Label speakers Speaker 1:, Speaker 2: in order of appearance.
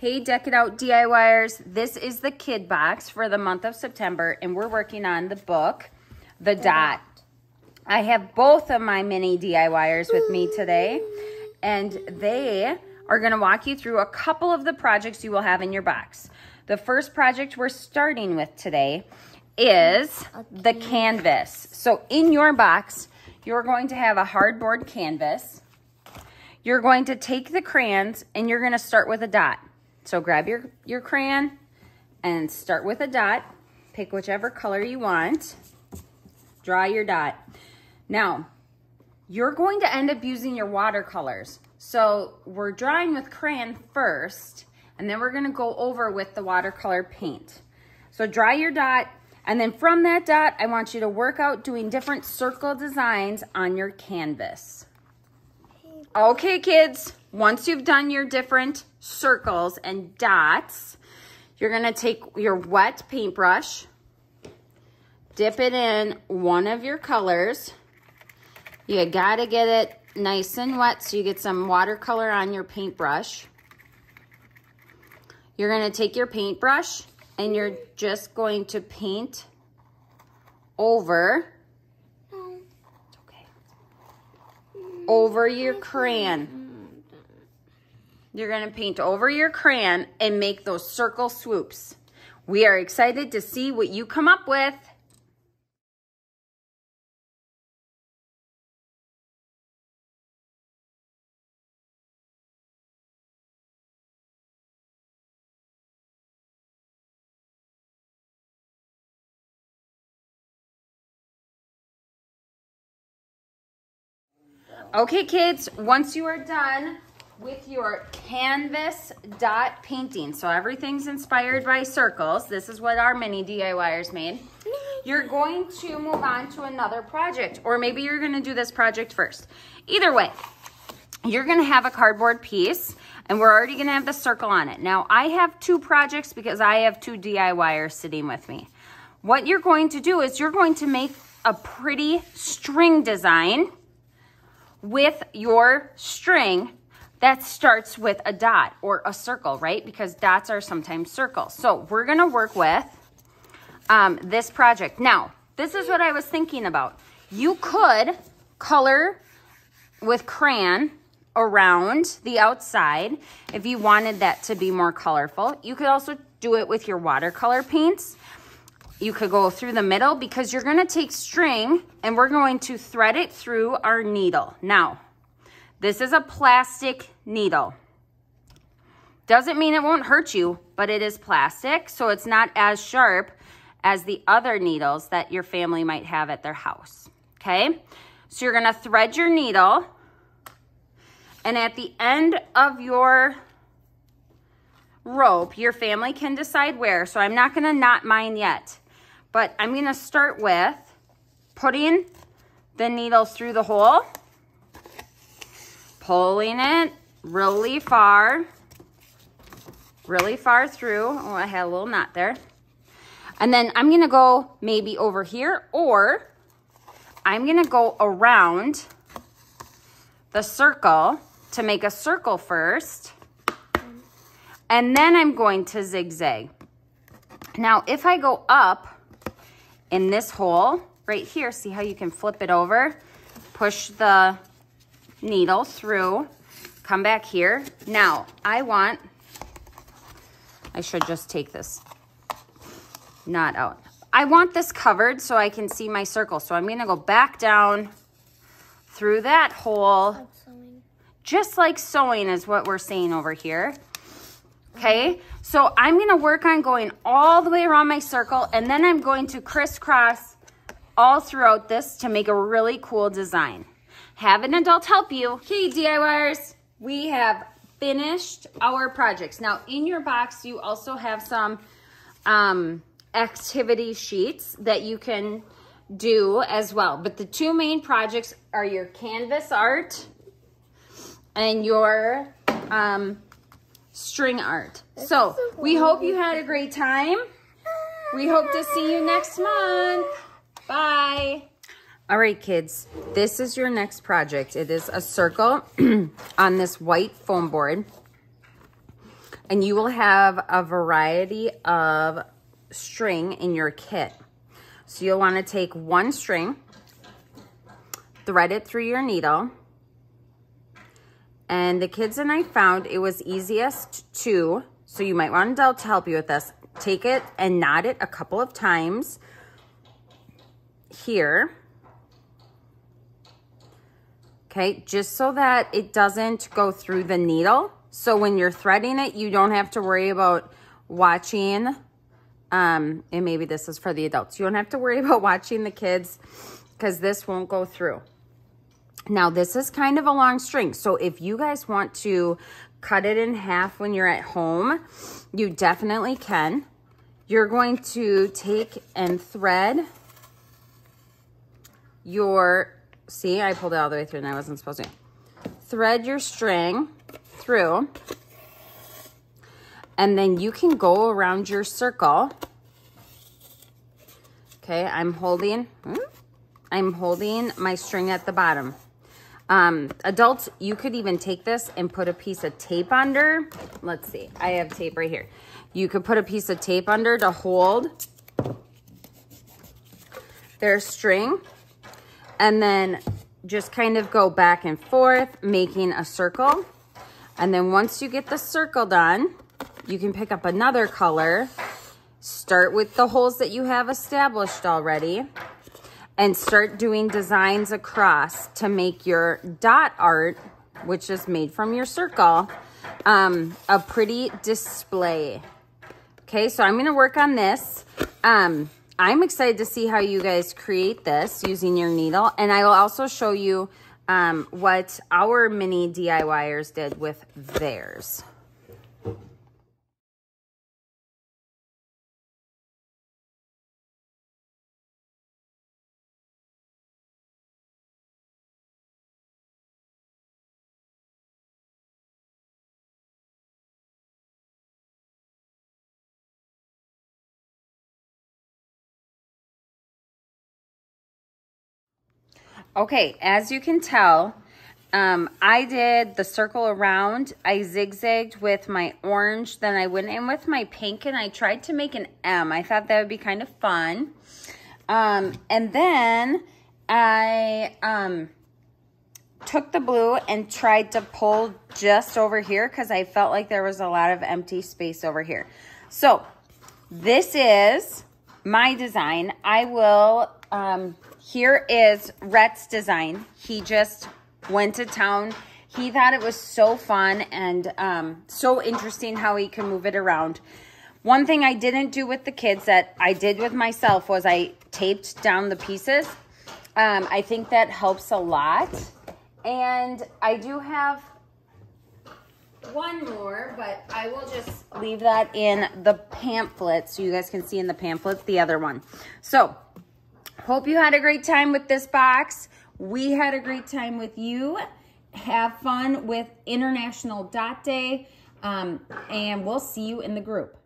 Speaker 1: Hey, Deck It Out DIYers. This is the kid box for the month of September, and we're working on the book, The Dot. I have both of my mini DIYers with me today, and they are going to walk you through a couple of the projects you will have in your box. The first project we're starting with today is the canvas. So in your box, you're going to have a hardboard canvas. You're going to take the crayons, and you're going to start with a dot. So grab your crayon and start with a dot. Pick whichever color you want. Draw your dot. Now, you're going to end up using your watercolors. So we're drawing with crayon first, and then we're going to go over with the watercolor paint. So draw your dot, and then from that dot, I want you to work out doing different circle designs on your canvas. Okay, kids, once you've done your different circles and dots, you're going to take your wet paintbrush, dip it in one of your colors. You got to get it nice and wet so you get some watercolor on your paintbrush. You're going to take your paintbrush and you're just going to paint over your crayon. You're going to paint over your crayon and make those circle swoops. We are excited to see what you come up with. Okay, kids, once you are done with your canvas dot painting, so everything's inspired by circles. This is what our mini DIYers made. You're going to move on to another project, or maybe you're going to do this project first. Either way, you're going to have a cardboard piece, and we're already going to have the circle on it. Now, I have two projects because I have two DIYers sitting with me. What you're going to do is you're going to make a pretty string design with your string that starts with a dot or a circle, right? Because dots are sometimes circles. So we're gonna work with this project. Now, this is what I was thinking about. You could color with crayon around the outside if you wanted that to be more colorful. You could also do it with your watercolor paints. You could go through the middle because you're going to take string and we're going to thread it through our needle. Now, this is a plastic needle. Doesn't mean it won't hurt you, but it is plastic, so it's not as sharp as the other needles that your family might have at their house, okay? So you're going to thread your needle, and at the end of your rope, your family can decide where, so I'm not going to knot mine yet. But I'm going to start with putting the needle through the hole, pulling it really far through. Oh, I had a little knot there. And then I'm going to go maybe over here, or I'm going to go around the circle to make a circle first. And then I'm going to zigzag. Now, if I go up in this hole right here, see how you can flip it over, push the needle through, come back here. Now, I should just take this knot out. I want this covered so I can see my circle. So I'm gonna go back down through that hole, just like sewing is what we're saying over here. Okay, so I'm going to work on going all the way around my circle, and then I'm going to crisscross all throughout this to make a really cool design. Have an adult help you. Okay, DIYers, we have finished our projects. Now, in your box, you also have some activity sheets that you can do as well. But the two main projects are your canvas art and your string art. So we hope you had a great time. We hope to see you next month. Bye. All right, kids, this is your next project. It is a circle on this white foam board. And you will have a variety of string in your kit. So you'll want to take one string, thread it through your needle. And the kids and I found it was easiest to, so you might want an adult to help you with this, take it and knot it a couple of times here. Okay, just so that it doesn't go through the needle. So when you're threading it, you don't have to worry about watching, and maybe this is for the adults. You don't have to worry about watching the kids because this won't go through. Now, this is kind of a long string. So if you guys want to cut it in half when you're at home, you definitely can. You're going to take and thread your, see, I pulled it all the way through and I wasn't supposed to. Thread your string through, and then you can go around your circle. Okay, I'm holding my string at the bottom. Adults, you could even take this and put a piece of tape under. Let's see, I have tape right here. You could put a piece of tape under to hold their string, and then just kind of go back and forth, making a circle. And then once you get the circle done, you can pick up another color, start with the holes that you have established already, and start doing designs across to make your dot art, which is made from your circle, a pretty display. Okay, so I'm gonna work on this. I'm excited to see how you guys create this using your needle, and I will also show you what our mini DIYers did with theirs. Okay, as you can tell, I did the circle around. I zigzagged with my orange. Then I went in with my pink and I tried to make an M. I thought that would be kind of fun. And then I took the blue and tried to pull just over here because I felt like there was a lot of empty space over here. So this is my design. I will... here is Rhett's design. He just went to town. He thought it was so fun and so interesting how he can move it around. One thing I didn't do with the kids that I did with myself was I taped down the pieces. I think that helps a lot. And I do have one more, but I will just leave that in the pamphlet so you guys can see in the pamphlet the other one. So, hope you had a great time with this box. We had a great time with you. Have fun with International Dot Day, and we'll see you in the group.